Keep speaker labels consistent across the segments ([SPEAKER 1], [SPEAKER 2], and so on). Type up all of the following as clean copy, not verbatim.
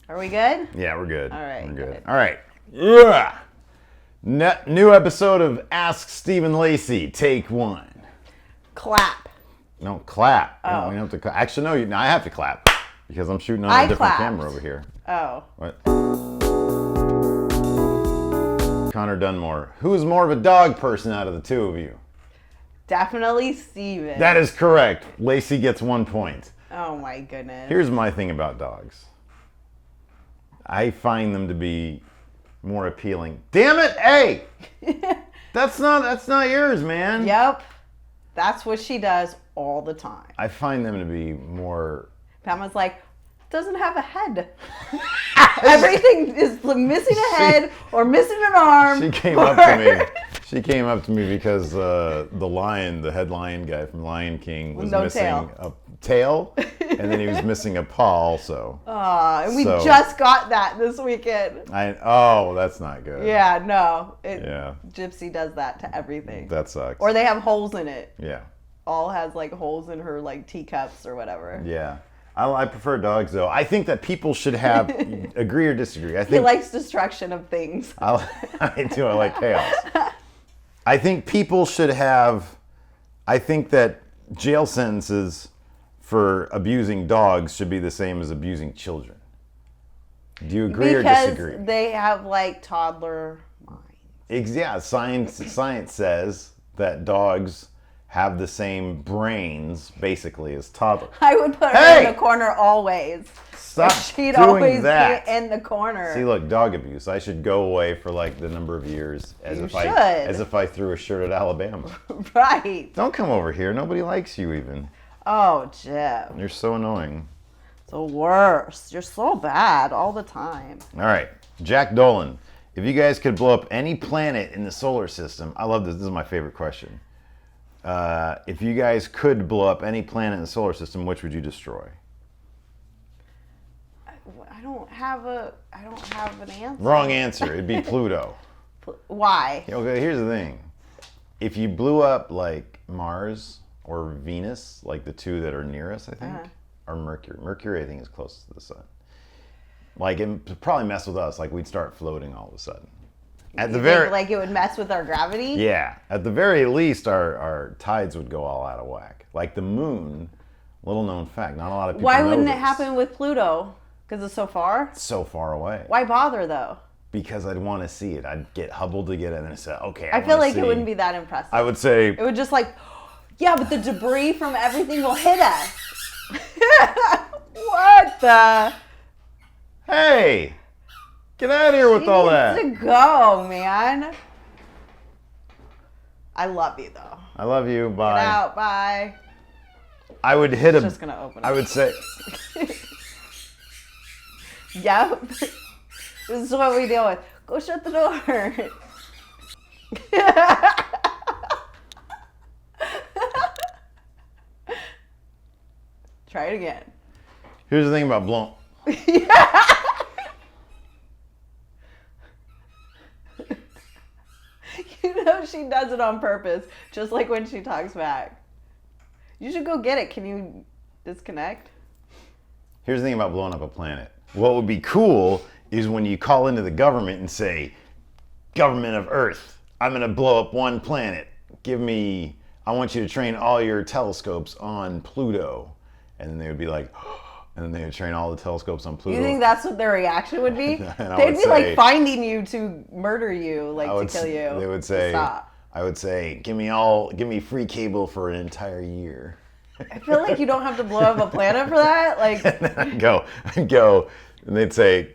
[SPEAKER 1] Are we good?
[SPEAKER 2] Yeah, we're good.
[SPEAKER 1] All right,
[SPEAKER 2] We're good.
[SPEAKER 1] good.
[SPEAKER 2] All right. Yeah. New episode of Ask Stephen Lacey, take one.
[SPEAKER 1] Clap.
[SPEAKER 2] No, clap.
[SPEAKER 1] Oh.
[SPEAKER 2] We don't have to clap. Actually, no, I have to clap because I'm shooting on a different
[SPEAKER 1] clapped.
[SPEAKER 2] camera over here.
[SPEAKER 1] Oh.
[SPEAKER 2] What? Connor Dunmore. Who's more of a dog person out of the two of you?
[SPEAKER 1] Definitely Steven.
[SPEAKER 2] That is correct. Lacey gets 1 point.
[SPEAKER 1] Oh my goodness.
[SPEAKER 2] Here's my thing about dogs. I find them to be more appealing. Damn it! Hey! That's not yours, man.
[SPEAKER 1] Yep. That's what she does all the time.
[SPEAKER 2] I find them to be more...
[SPEAKER 1] Pamela's like, doesn't have a head. Everything is missing a head or missing an arm.
[SPEAKER 2] She came up to me. She came up to me because the head lion guy from Lion King was missing a tail, and then he was missing a paw also.
[SPEAKER 1] And we just got that this weekend.
[SPEAKER 2] That's not good.
[SPEAKER 1] Yeah, no. Gypsy does that to everything.
[SPEAKER 2] That sucks.
[SPEAKER 1] Or they have holes in it.
[SPEAKER 2] Yeah.
[SPEAKER 1] All has like holes in her like teacups or whatever.
[SPEAKER 2] Yeah. I prefer dogs though. I think that people should have, agree or disagree.
[SPEAKER 1] He likes destruction of things.
[SPEAKER 2] I do. I like chaos. I think people should have, I think that jail sentences for abusing dogs should be the same as abusing children. Do you agree or disagree?
[SPEAKER 1] Because they have like toddler minds.
[SPEAKER 2] Yeah, science says that dogs have the same brains basically as toddlers.
[SPEAKER 1] I would put her in the corner always.
[SPEAKER 2] Stop
[SPEAKER 1] She'd
[SPEAKER 2] doing
[SPEAKER 1] always
[SPEAKER 2] that.
[SPEAKER 1] be in the corner.
[SPEAKER 2] See, look, dog abuse. I should go away for like the number of years as if I threw a shirt at Alabama.
[SPEAKER 1] Right.
[SPEAKER 2] Don't come over here. Nobody likes you even.
[SPEAKER 1] Oh, Jim.
[SPEAKER 2] You're so annoying.
[SPEAKER 1] The worst. You're so bad all the time.
[SPEAKER 2] All right, Jack Dolan. If you guys could blow up any planet in the solar system, I love this. This is my favorite question. If you guys could blow up any planet in the solar system, which would you destroy?
[SPEAKER 1] I don't have an answer.
[SPEAKER 2] Wrong answer. It'd be Pluto.
[SPEAKER 1] Why?
[SPEAKER 2] Okay, here's the thing. If you blew up like Mars or Venus, like the two that are near us, I think, or Mercury. Mercury, I think, is closest to the sun. Like, it'd probably mess with us. Like, we'd start floating all of a sudden.
[SPEAKER 1] Like it would mess with our gravity?
[SPEAKER 2] Yeah. At the very least, our tides would go all out of whack. Like the moon, little known fact, not a lot of people know.
[SPEAKER 1] Why wouldn't it happen with Pluto? Because it's so far?
[SPEAKER 2] It's so far away.
[SPEAKER 1] Why bother though?
[SPEAKER 2] Because I'd want to see it. I'd get Hubble to get it and then say, okay,
[SPEAKER 1] I feel like it wouldn't be that impressive.
[SPEAKER 2] I would say...
[SPEAKER 1] It would just like, yeah, but the debris from everything will hit us. What the?
[SPEAKER 2] Hey! Get out of here with all that.
[SPEAKER 1] To go, man. I love you though.
[SPEAKER 2] I love you. Bye.
[SPEAKER 1] Get out. Bye.
[SPEAKER 2] I would hit him.
[SPEAKER 1] Just gonna open it.
[SPEAKER 2] I would say.
[SPEAKER 1] Yep. This is what we deal with. Go shut the door. Try it again.
[SPEAKER 2] Here's the thing about blowing.
[SPEAKER 1] You know she does it on purpose, just like when she talks back. You should go get it. Can you disconnect?
[SPEAKER 2] Here's the thing about blowing up a planet. What would be cool is when you call into the government and say, government of Earth, I'm going to blow up one planet. I want you to train all your telescopes on Pluto. And then they would be like, and then they would train all the telescopes on Pluto.
[SPEAKER 1] You think that's what their reaction would be? They'd be like finding you to murder you, like to kill you.
[SPEAKER 2] They would say,
[SPEAKER 1] stop.
[SPEAKER 2] I would say, give me free cable for an entire year.
[SPEAKER 1] I feel like you don't have to blow up a planet for that. Like,
[SPEAKER 2] and then I'd go, and they'd say,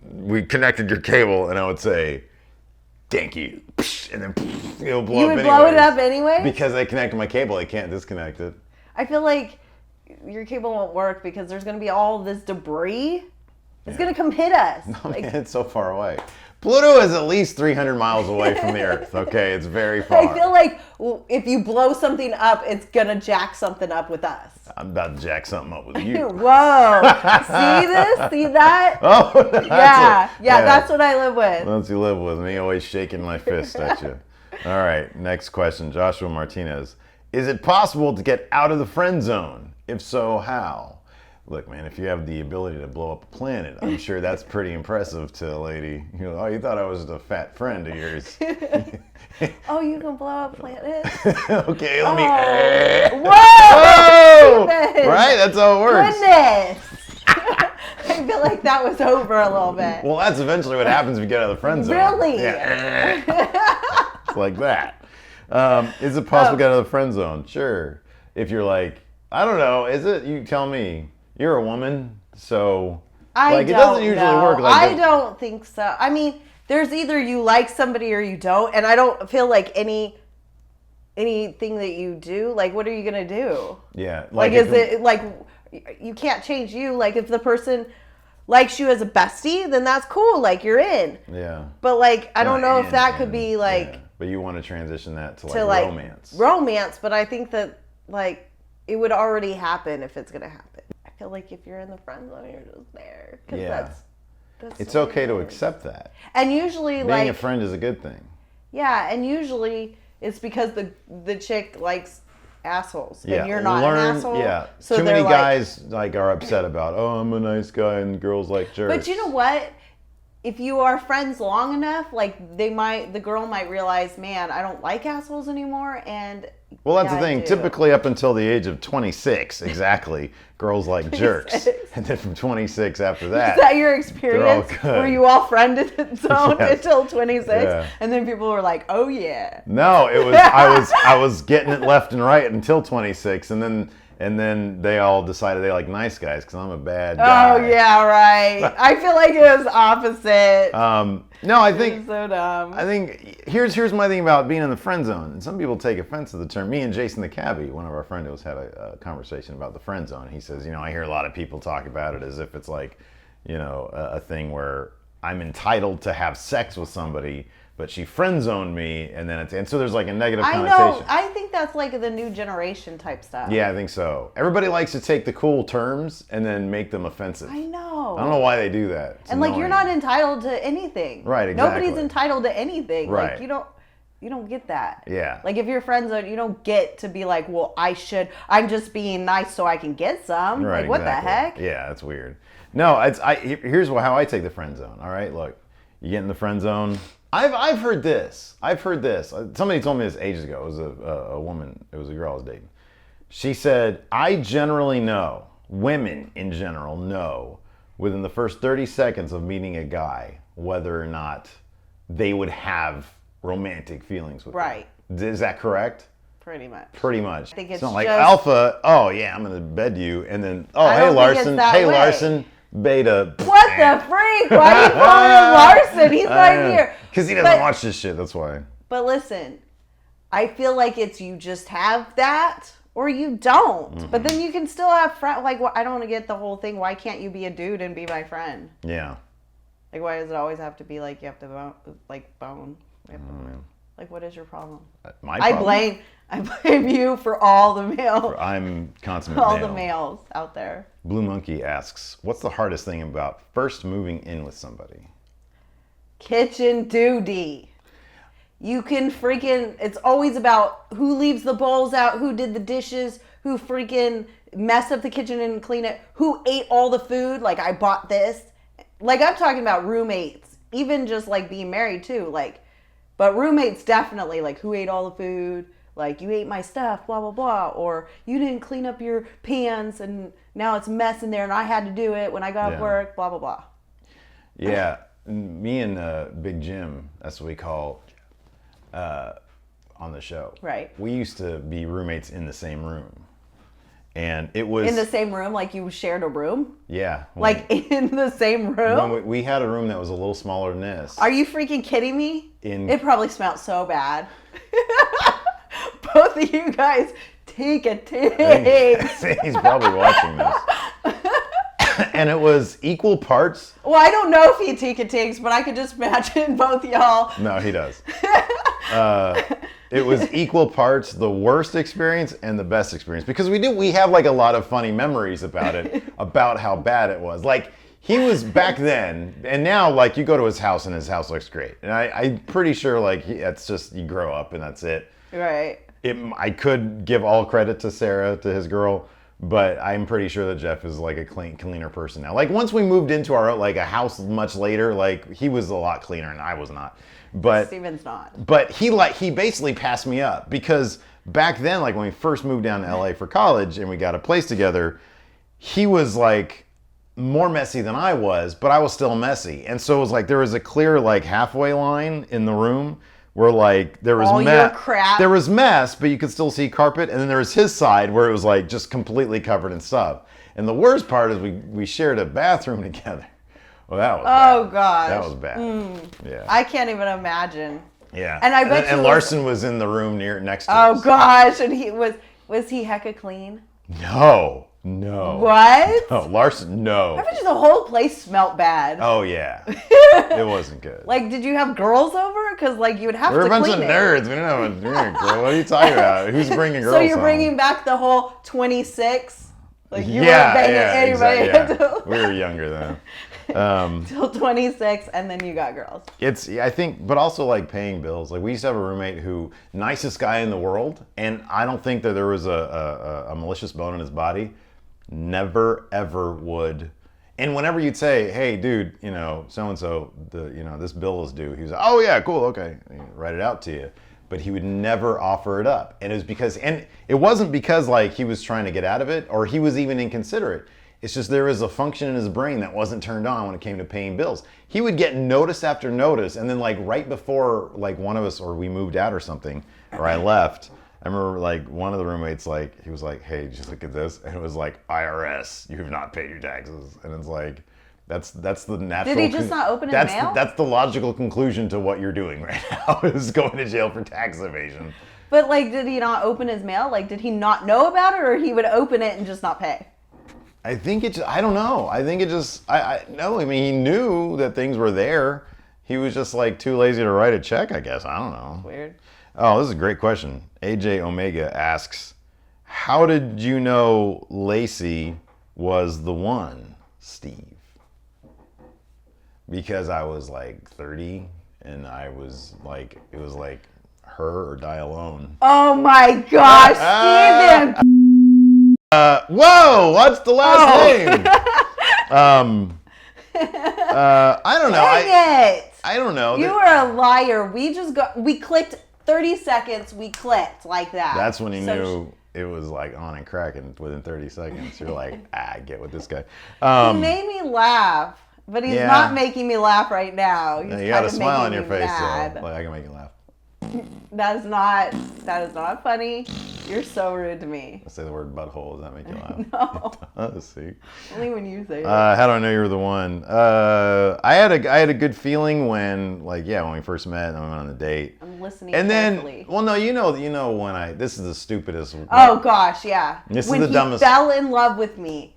[SPEAKER 2] we connected your cable, and I would say, thank you. And then it'll blow up.
[SPEAKER 1] You would blow it up anyway?
[SPEAKER 2] Because I connected my cable, I can't disconnect it.
[SPEAKER 1] I feel like your cable won't work because there's going to be all this debris. It's going to come hit us.
[SPEAKER 2] No, man, it's so far away. Pluto is at least 300 miles away from the Earth, okay? It's very far.
[SPEAKER 1] I feel like if you blow something up, it's going to jack something up with us.
[SPEAKER 2] I'm about to jack something up with you.
[SPEAKER 1] Whoa. See this? See that?
[SPEAKER 2] Oh,
[SPEAKER 1] yeah, that's what I live with.
[SPEAKER 2] That's you live with me, always shaking my fist at you. All right, next question. Joshua Martinez. Is it possible to get out of the friend zone? If so, how? Look, man, if you have the ability to blow up a planet, I'm sure that's pretty impressive to a lady. You know, oh, you thought I was a fat friend of yours.
[SPEAKER 1] Oh, you can blow up planets?
[SPEAKER 2] Okay, let me.
[SPEAKER 1] Whoa!
[SPEAKER 2] Whoa! Right? That's how it works.
[SPEAKER 1] Goodness! I feel like that was over a little bit.
[SPEAKER 2] Well, that's eventually what happens if you get out of the friend zone.
[SPEAKER 1] Really?
[SPEAKER 2] Yeah. It's like that. Is it possible to get out of the friend zone? Sure. If you're like, I don't know, is it? You tell me. You're a woman, so it doesn't usually work like
[SPEAKER 1] I don't think so. I mean, there's either you like somebody or you don't, and I don't feel like anything that you do, like, what are you gonna do?
[SPEAKER 2] Yeah.
[SPEAKER 1] Like is it like you can't change you? Like, if the person likes you as a bestie, then that's cool. Like, you're in.
[SPEAKER 2] Yeah.
[SPEAKER 1] But like, I don't know if that could be like.
[SPEAKER 2] Yeah. But you want to transition that to romance.
[SPEAKER 1] Romance, but I think that like it would already happen if it's gonna happen. I feel like if you're in the friend zone, you're just there. Cause that's
[SPEAKER 2] it's okay to accept that.
[SPEAKER 1] And usually,
[SPEAKER 2] being a friend is a good thing.
[SPEAKER 1] Yeah, and usually it's because the chick likes assholes, and you're not an asshole.
[SPEAKER 2] Yeah,
[SPEAKER 1] so
[SPEAKER 2] too many guys are upset about, oh, I'm a nice guy, and girls like jerks.
[SPEAKER 1] But you know what? If you are friends long enough, like the girl might realize, man, I don't like assholes anymore, and
[SPEAKER 2] well, that's the thing. Typically, up until the age of 26, exactly, girls like jerks, and then from 26 after that,
[SPEAKER 1] is that your experience? Were you all friended zone
[SPEAKER 2] Yes.
[SPEAKER 1] until 26,
[SPEAKER 2] Yeah.
[SPEAKER 1] and then people were like, oh yeah?
[SPEAKER 2] No, it was I was getting it left and right until 26, and then they all decided they like nice guys because I'm a bad guy.
[SPEAKER 1] Oh yeah, right. I feel like it was opposite.
[SPEAKER 2] No, I think
[SPEAKER 1] so dumb.
[SPEAKER 2] I think here's my thing about being in the friend zone, and some people take offense to the term. Me and Jason the cabbie, one of our friends, had a conversation about the friend zone. He says, I hear a lot of people talk about it as if it's like, a thing where I'm entitled to have sex with somebody, but she friend zoned me, and so there's like a negative connotation.
[SPEAKER 1] I know. I think that's like the new generation type stuff.
[SPEAKER 2] Yeah, I think so. Everybody likes to take the cool terms and then make them offensive.
[SPEAKER 1] I know.
[SPEAKER 2] I don't know why they do that. It's
[SPEAKER 1] and like,
[SPEAKER 2] annoying.
[SPEAKER 1] you're not entitled to anything.
[SPEAKER 2] Right, exactly.
[SPEAKER 1] Nobody's entitled to anything.
[SPEAKER 2] Right.
[SPEAKER 1] Like, you don't get that.
[SPEAKER 2] Yeah.
[SPEAKER 1] Like, if you're friend zone, you don't get to be like, well, I'm just being nice so I can get some.
[SPEAKER 2] Right,
[SPEAKER 1] like, what
[SPEAKER 2] exactly.
[SPEAKER 1] the heck?
[SPEAKER 2] Yeah, that's weird. No, here's how I take the friend zone. All right, look, you get in the friend zone. I've heard this. Somebody told me this ages ago. It was a woman. It was a girl I was dating. She said, I generally know, women in general know, within the first 30 seconds of meeting a guy, whether or not they would have romantic feelings with him. Is that correct?
[SPEAKER 1] Pretty much.
[SPEAKER 2] I think
[SPEAKER 1] it's
[SPEAKER 2] not like
[SPEAKER 1] just,
[SPEAKER 2] alpha, oh yeah, I'm going to bed you, and then, oh,
[SPEAKER 1] I
[SPEAKER 2] hey
[SPEAKER 1] don't think
[SPEAKER 2] Larson,
[SPEAKER 1] it's that way.
[SPEAKER 2] Larson, beta.
[SPEAKER 1] What the freak? Why are you calling him Larson? He's right here.
[SPEAKER 2] Because he doesn't watch this shit, that's why.
[SPEAKER 1] But listen, I feel like it's you just have that or you don't. Mm-hmm. But then you can still have friends. Like, I don't get the whole thing. Why can't you be a dude and be my friend?
[SPEAKER 2] Yeah.
[SPEAKER 1] Like, why does it always have to be like you have to bone? Like, what is your problem?
[SPEAKER 2] My problem?
[SPEAKER 1] I blame you for all the male.
[SPEAKER 2] I'm consummate
[SPEAKER 1] all
[SPEAKER 2] male.
[SPEAKER 1] the males out there.
[SPEAKER 2] Blue Monkey asks, what's the hardest thing about first moving in with somebody?
[SPEAKER 1] Kitchen duty. You can it's always about who leaves the bowls out, who did the dishes, who freaking messed up the kitchen and cleaned it, who ate all the food, like I bought this. Like, I'm talking about roommates, even just like being married too, like, but roommates definitely, like, who ate all the food, like, you ate my stuff, blah, blah, blah, or you didn't clean up your pans and now it's a mess in there and I had to do it when I got off work, blah, blah, blah.
[SPEAKER 2] Yeah, me and Big Jim, that's what we call on the show.
[SPEAKER 1] Right.
[SPEAKER 2] We used to be roommates in the same room. And it was...
[SPEAKER 1] In the same room? Like you shared a room?
[SPEAKER 2] Yeah.
[SPEAKER 1] Like in the same room?
[SPEAKER 2] We had a room that was a little smaller than this.
[SPEAKER 1] Are you freaking kidding me? It probably smelled so bad. Both of you guys take a taste.
[SPEAKER 2] He's probably watching this. And it was equal parts.
[SPEAKER 1] Well, I don't know if he take a takes, but I could just imagine both y'all.
[SPEAKER 2] No, he does. It was equal parts the worst experience and the best experience, because we have like a lot of funny memories about it, about how bad it was. Like, he was back then, and now like you go to his house and his house looks great. And I'm pretty sure like it's just you grow up and that's it.
[SPEAKER 1] Right.
[SPEAKER 2] I could give all credit to Sarah, to his girl, But I'm pretty sure that Jeff is like a cleaner person now. Like once we moved into our like a house much later, like he was a lot cleaner and I was not. But
[SPEAKER 1] Steven's not.
[SPEAKER 2] But he basically passed me up because back then, like when we first moved down to LA for college and we got a place together, he was like more messy than I was, but I was still messy. And so it was like there was a clear like halfway line in the room where like there was
[SPEAKER 1] all your crap.
[SPEAKER 2] There was mess, but you could still see carpet, and then there was his side where it was like just completely covered in stuff. And the worst part is we shared a bathroom together. Well, that was bad.
[SPEAKER 1] Gosh.
[SPEAKER 2] That was bad. Yeah.
[SPEAKER 1] I can't even imagine.
[SPEAKER 2] Yeah.
[SPEAKER 1] And I bet
[SPEAKER 2] and Larson was in the room next to us.
[SPEAKER 1] Oh gosh, and he was he hecka clean?
[SPEAKER 2] No.
[SPEAKER 1] What?
[SPEAKER 2] No, Larson, no.
[SPEAKER 1] I bet you the whole place smelt bad.
[SPEAKER 2] Oh yeah. It wasn't good.
[SPEAKER 1] Like, did you have girls over? Because like you would have to clean it.
[SPEAKER 2] We're a bunch of nerds. We don't have a drink, girl. What are you talking about? Who's bringing girls?
[SPEAKER 1] So you're
[SPEAKER 2] home?
[SPEAKER 1] bringing back the whole 26? Like you weren't banging anybody.
[SPEAKER 2] Exactly, yeah. We were younger then.
[SPEAKER 1] Till 26, and then you got girls.
[SPEAKER 2] I think, but also like paying bills. Like we used to have a roommate who, nicest guy in the world, and I don't think that there was a malicious bone in his body. Never ever would. And whenever you'd say, "Hey, dude, so and so, this bill is due," he was like, "Oh yeah, cool, okay," and he'd write it out to you. But he would never offer it up, and it wasn't because like he was trying to get out of it or he was even inconsiderate. It's just there was a function in his brain that wasn't turned on when it came to paying bills. He would get notice after notice, and then like right before like one of us or we moved out or something, or I left. I remember like one of the roommates, like he was like, "Hey, just look at this," and it was like, "IRS, you have not paid your taxes," and it's like, that's the natural.
[SPEAKER 1] Did he just not open his mail?
[SPEAKER 2] That's the logical conclusion to what you're doing right now is going to jail for tax evasion.
[SPEAKER 1] But like, did he not open his mail? Like, did he not know about it, or he would open it and just not pay?
[SPEAKER 2] I think I don't know. I think it just, no, I mean, he knew that things were there. He was just like too lazy to write a check, I guess. I don't know.
[SPEAKER 1] Weird.
[SPEAKER 2] Oh, this is a great question. AJ Omega asks, how did you know Lacey was the one, Steve? Because I was like 30 and I was like, it was like her or die alone.
[SPEAKER 1] Oh my gosh, Steven!
[SPEAKER 2] Whoa, what's the last name? I don't know.
[SPEAKER 1] Dang it!
[SPEAKER 2] I don't know.
[SPEAKER 1] You are a liar. We clicked 30 seconds. We clicked like that.
[SPEAKER 2] That's when he knew it was like on and cracking within 30 seconds. You're like, I get with this guy.
[SPEAKER 1] He made me laugh, but he's not making me laugh right now. He's
[SPEAKER 2] you got a smile on your face,
[SPEAKER 1] mad.
[SPEAKER 2] so like I can make you laugh.
[SPEAKER 1] That is not funny. You're so rude to me.
[SPEAKER 2] I say the word butthole. Does that make you laugh?
[SPEAKER 1] No.
[SPEAKER 2] Let's see.
[SPEAKER 1] Only when you say it.
[SPEAKER 2] How do I know you were the one? I had a good feeling when we first met and we went on the date.
[SPEAKER 1] I'm listening
[SPEAKER 2] and
[SPEAKER 1] carefully.
[SPEAKER 2] Then, well, no, you know when this is the stupidest.
[SPEAKER 1] Oh gosh, yeah.
[SPEAKER 2] This
[SPEAKER 1] when
[SPEAKER 2] is the dumbest.
[SPEAKER 1] When he fell in love with me.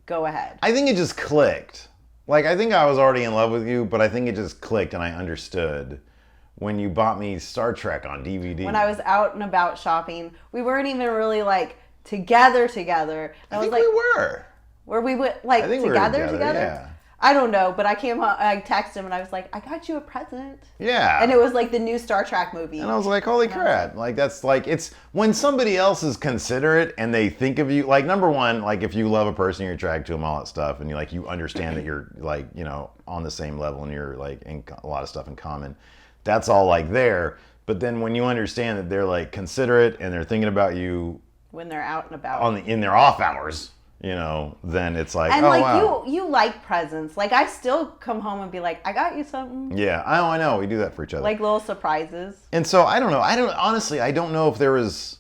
[SPEAKER 1] Go ahead.
[SPEAKER 2] I think it just clicked. Like I think I was already in love with you, but I think it just clicked and I understood. When you bought me Star Trek on DVD.
[SPEAKER 1] When I was out and about shopping, we weren't even really like together.
[SPEAKER 2] I think we were.
[SPEAKER 1] Were we like together?
[SPEAKER 2] Yeah.
[SPEAKER 1] I don't know, but I came home, I texted him and I was like, I got you a present.
[SPEAKER 2] Yeah.
[SPEAKER 1] And it was like the new Star Trek movie.
[SPEAKER 2] And I was like, holy crap. Like that's like, it's when somebody else is considerate and they think of you, like number one, like if you love a person, you're attracted to them, all that stuff. And you understand that you're like, on the same level and you're like in a lot of stuff in common. That's all like there. But then when you understand that they're like considerate and they're thinking about you
[SPEAKER 1] when they're out and about
[SPEAKER 2] in their off hours, then it's like,
[SPEAKER 1] and
[SPEAKER 2] wow.
[SPEAKER 1] you like presents. Like I still come home and be like, I got you something.
[SPEAKER 2] Yeah, I know. We do that for each other.
[SPEAKER 1] Like little surprises.
[SPEAKER 2] And so I don't know. Honestly, I don't know if there was.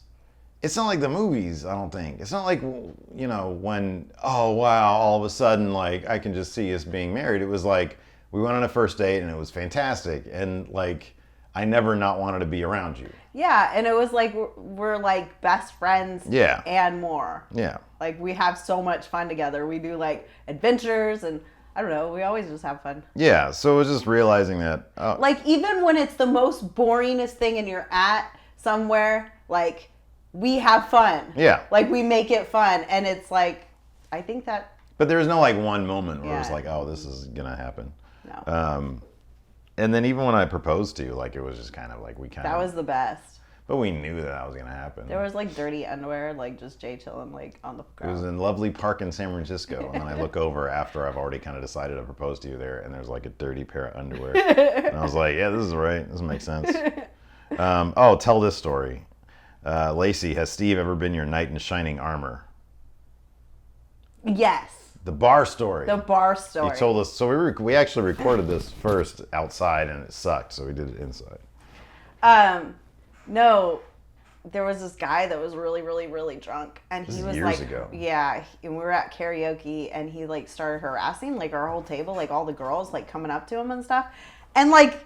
[SPEAKER 2] It's not like the movies. I don't think. It's not like when all of a sudden like I can just see us being married. It was like. We went on a first date and it was fantastic. And like, I never not wanted to be around you.
[SPEAKER 1] Yeah. And it was like, we're like best friends.
[SPEAKER 2] Yeah.
[SPEAKER 1] And more.
[SPEAKER 2] Yeah.
[SPEAKER 1] Like we have so much fun together. We do like adventures and I don't know. We always just have fun.
[SPEAKER 2] Yeah. So it was just realizing that.
[SPEAKER 1] Like even when it's the most boringest thing and you're at somewhere, like we have fun.
[SPEAKER 2] Yeah.
[SPEAKER 1] Like we make it fun. And it's like, I think that.
[SPEAKER 2] But there's no like one moment where it was like, oh, this is going to happen.
[SPEAKER 1] No.
[SPEAKER 2] And then even when I proposed to you, like it was just kind of like that
[SPEAKER 1] was the best.
[SPEAKER 2] But we knew that was gonna happen.
[SPEAKER 1] There was like dirty underwear, like just Jay chilling like on the
[SPEAKER 2] It was
[SPEAKER 1] ground.
[SPEAKER 2] in lovely park in San Francisco, and then I look over after I've already kind of decided to propose to you there, and there's like a dirty pair of underwear, and I was like, yeah, this is right. This makes sense. Oh, tell this story. Lacey, has Steve ever been your knight in shining armor?
[SPEAKER 1] Yes.
[SPEAKER 2] The bar story.
[SPEAKER 1] The bar story.
[SPEAKER 2] You told us. So we actually recorded this first outside, and it sucked, so we did it inside.
[SPEAKER 1] No, there was this guy that was really, really, really drunk, and he
[SPEAKER 2] This is
[SPEAKER 1] was
[SPEAKER 2] years
[SPEAKER 1] like,
[SPEAKER 2] ago.
[SPEAKER 1] yeah, and we were at karaoke, and he like started harassing like our whole table, like all the girls like coming up to him and stuff, and like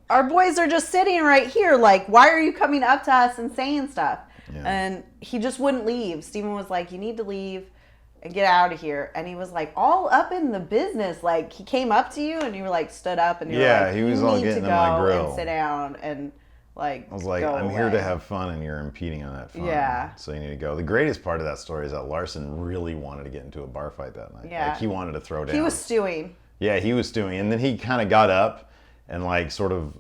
[SPEAKER 1] our boys are just sitting right here, like, why are you coming up to us and saying stuff?
[SPEAKER 2] Yeah.
[SPEAKER 1] And he just wouldn't leave. Steven was like, you need to leave and get out of here. And he was like all up in the business. Like he came up to you and you were like stood up and you were like,
[SPEAKER 2] he was
[SPEAKER 1] you
[SPEAKER 2] all
[SPEAKER 1] need to
[SPEAKER 2] getting
[SPEAKER 1] go
[SPEAKER 2] in my grill.
[SPEAKER 1] and sit down and like
[SPEAKER 2] I was like,
[SPEAKER 1] go
[SPEAKER 2] I'm here
[SPEAKER 1] away.
[SPEAKER 2] to have fun, and you're impeding on that fun.
[SPEAKER 1] Yeah.
[SPEAKER 2] So you need to go. The greatest part of that story is that Larson really wanted to get into a bar fight that night.
[SPEAKER 1] Yeah.
[SPEAKER 2] Like he wanted to throw down.
[SPEAKER 1] He was stewing.
[SPEAKER 2] Yeah, he was stewing, and then he kind of got up and like sort of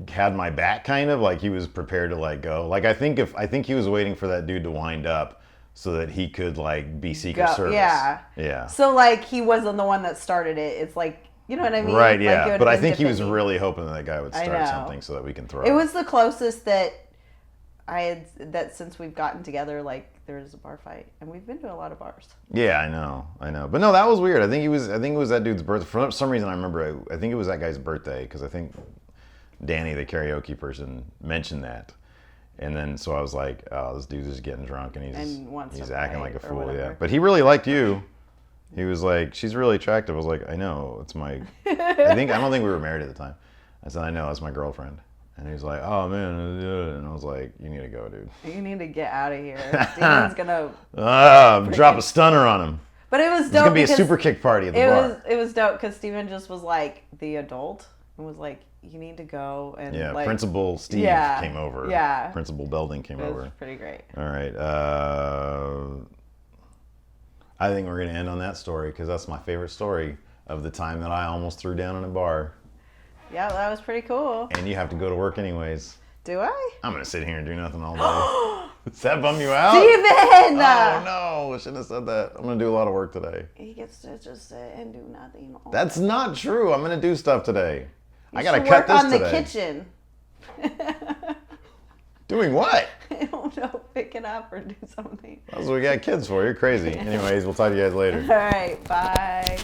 [SPEAKER 2] had my back, kind of like he was prepared to like go. Like I think he was waiting for that dude to wind up so that he could like be Secret Service.
[SPEAKER 1] Yeah.
[SPEAKER 2] Yeah.
[SPEAKER 1] So like he wasn't the one that started it. It's like, you know what I mean?
[SPEAKER 2] Right.
[SPEAKER 1] Like,
[SPEAKER 2] Yeah.
[SPEAKER 1] it
[SPEAKER 2] But I
[SPEAKER 1] would've
[SPEAKER 2] think he
[SPEAKER 1] been
[SPEAKER 2] was
[SPEAKER 1] different.
[SPEAKER 2] really hoping that guy would
[SPEAKER 1] I
[SPEAKER 2] start
[SPEAKER 1] know.
[SPEAKER 2] something so that we can throw.
[SPEAKER 1] It was the closest that that since we've gotten together, like there was a bar fight, and we've been to a lot of bars.
[SPEAKER 2] Yeah, I know. But no, that was weird. I think it was that dude's birthday. For some reason, I remember. I think it was that guy's birthday because I think Danny, the karaoke person, mentioned that, and then so I was like, oh, this dude's just getting drunk and
[SPEAKER 1] wants
[SPEAKER 2] he's
[SPEAKER 1] to
[SPEAKER 2] acting
[SPEAKER 1] fight
[SPEAKER 2] like a
[SPEAKER 1] or
[SPEAKER 2] fool. Yeah,
[SPEAKER 1] whatever.
[SPEAKER 2] but he really liked you. He was like, she's really attractive. I was like, I know. It's my. I don't think we were married at the time. I said, I know. That's my girlfriend. And he was like, oh man, and I was like, you need to go, dude.
[SPEAKER 1] You need to get out of here. Steven's gonna.
[SPEAKER 2] Drop a stunner on him.
[SPEAKER 1] But it was dope.
[SPEAKER 2] It's gonna be a
[SPEAKER 1] because
[SPEAKER 2] super kick party at the bar.
[SPEAKER 1] It was dope because Steven just was like the adult and was like, you need to go and
[SPEAKER 2] Yeah,
[SPEAKER 1] like,
[SPEAKER 2] Principal Steve
[SPEAKER 1] Yeah,
[SPEAKER 2] came over.
[SPEAKER 1] yeah.
[SPEAKER 2] Principal Belding came
[SPEAKER 1] it was
[SPEAKER 2] over.
[SPEAKER 1] pretty great.
[SPEAKER 2] All right. I think we're gonna end on that story because that's my favorite story of the time that I almost threw down in a bar.
[SPEAKER 1] Yeah, that was pretty cool.
[SPEAKER 2] And you have to go to work anyways.
[SPEAKER 1] Do I?
[SPEAKER 2] I'm gonna sit here and do nothing all day. Does that bum you out?
[SPEAKER 1] Steven!
[SPEAKER 2] Oh no! I shouldn't have said that. I'm gonna do a lot of work today.
[SPEAKER 1] He gets to just sit and do nothing. All
[SPEAKER 2] That's
[SPEAKER 1] day.
[SPEAKER 2] not true. I'm gonna do stuff today. I
[SPEAKER 1] You
[SPEAKER 2] gotta
[SPEAKER 1] should
[SPEAKER 2] cut
[SPEAKER 1] work
[SPEAKER 2] this
[SPEAKER 1] on
[SPEAKER 2] today.
[SPEAKER 1] the kitchen.
[SPEAKER 2] Doing what?
[SPEAKER 1] I don't know, pick it up or do something.
[SPEAKER 2] That's what we got kids for. You're crazy. Anyways, we'll talk to you guys later.
[SPEAKER 1] All right, bye.